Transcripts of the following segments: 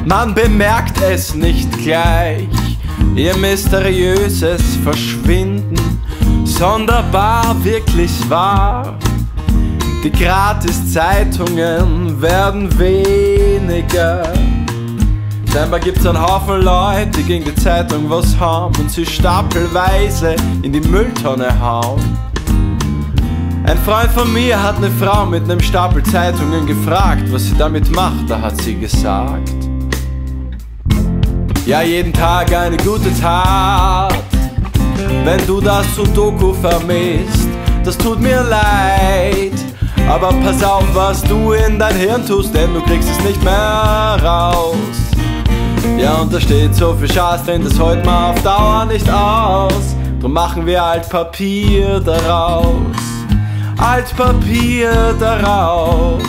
Man bemerkt es nicht gleich, ihr mysteriöses Verschwinden, sonderbar, wirklich wahr. Die Gratis-Zeitungen werden weniger. Scheinbar gibt's einen Haufen Leute, die gegen die Zeitung was haben und sie stapelweise in die Mülltonne hauen. Ein Freund von mir hat eine Frau mit einem Stapel Zeitungen gefragt, was sie damit macht, da hat sie gesagt: Ja, jeden Tag eine gute Tat. Wenn du das Sudoku vermisst, das tut mir leid. Aber pass auf, was du in dein Hirn tust, denn du kriegst es nicht mehr raus. Ja, und da steht so viel Schatz drin, das hält man auf Dauer nicht aus. Drum machen wir Altpapier daraus. Altpapier daraus.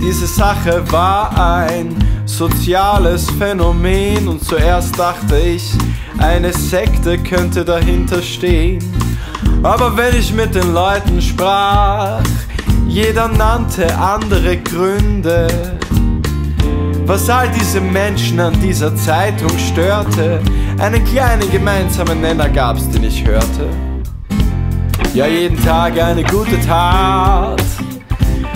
Diese Sache war ein soziales Phänomen und zuerst dachte ich, eine Sekte könnte dahinter stehen. Aber wenn ich mit den Leuten sprach, jeder nannte andere Gründe. Was all diese Menschen an dieser Zeitung störte, einen kleinen gemeinsamen Nenner gab's, den ich hörte. Ja, jeden Tag eine gute Tat.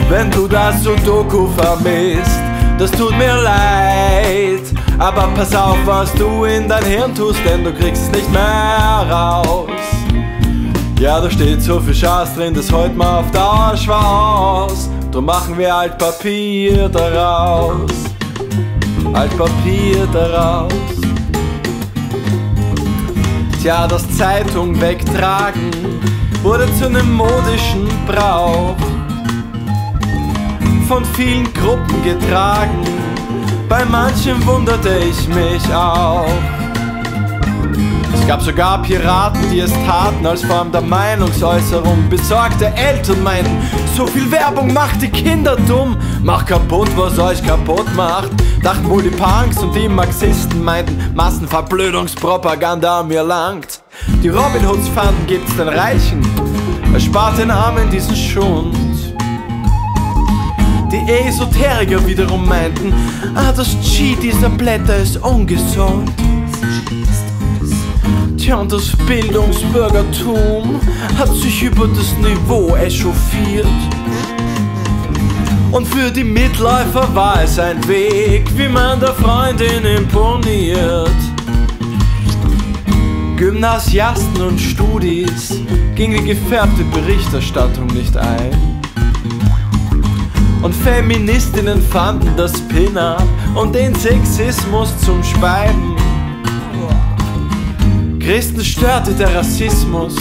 Wenn du das Sudoku vermisst, das tut mir leid. Aber pass auf, was du in dein Hirn tust, denn du kriegst es nicht mehr raus. Ja, da steht so viel Schatz drin, das hält man auf Dauer schwer aus. Drum machen wir Altpapier daraus. Altpapier daraus. Tja, das Zeitung wegtragen wurde zu einem modischen Brauch, von vielen Gruppen getragen. Bei manchen wunderte ich mich auch. Es gab sogar Piraten, die es taten als Form der Meinungsäußerung. Besorgte Eltern meinten, so viel Werbung macht die Kinder dumm. Macht kaputt, was euch kaputt macht. Dachten wohl die Punks und die Marxisten meinten, Massenverblödungspropaganda mir langt. Die Robin Hoods fanden, gibt's den Reichen, erspart den Armen diesen Schund. Die Esoteriker wiederum meinten, das G dieser Blätter ist ungesund. Tja, und das Bildungsbürgertum hat sich über das Niveau echauffiert. Und für die Mitläufer war es ein Weg, wie man der Freundin imponiert. Gymnasiasten und Studis ging die gefärbte Berichterstattung nicht ein. Und Feministinnen fanden das Pin-Up und den Sexismus zum Speiben. Christen störte der Rassismus,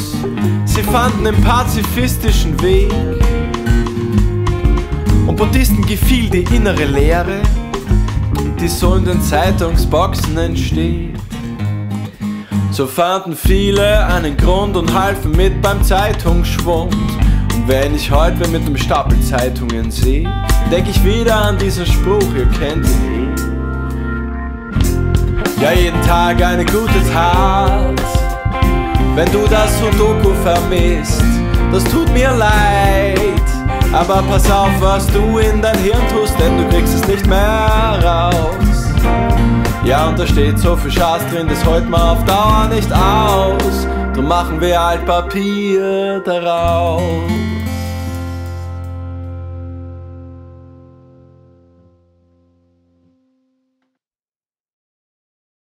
sie fanden den pazifistischen Weg. Und Buddhisten gefiel die innere Leere, die so in den Zeitungsboxen entsteht. So fanden viele einen Grund und halfen mit beim Zeitungsschwund. Und wenn ich heute wen mit dem Stapel Zeitungen sehe, denk ich wieder an diesen Spruch, ihr kennt ihn eh. Ja, jeden Tag eine gute Tat. Wenn du das Sudoku vermisst, das tut mir leid. Aber pass auf, was du in dein Hirn tust, denn du kriegst es nicht mehr raus. Ja, und da steht so viel Schatz drin, das hält man auf Dauer nicht aus. Drum machen wir Altpapier daraus.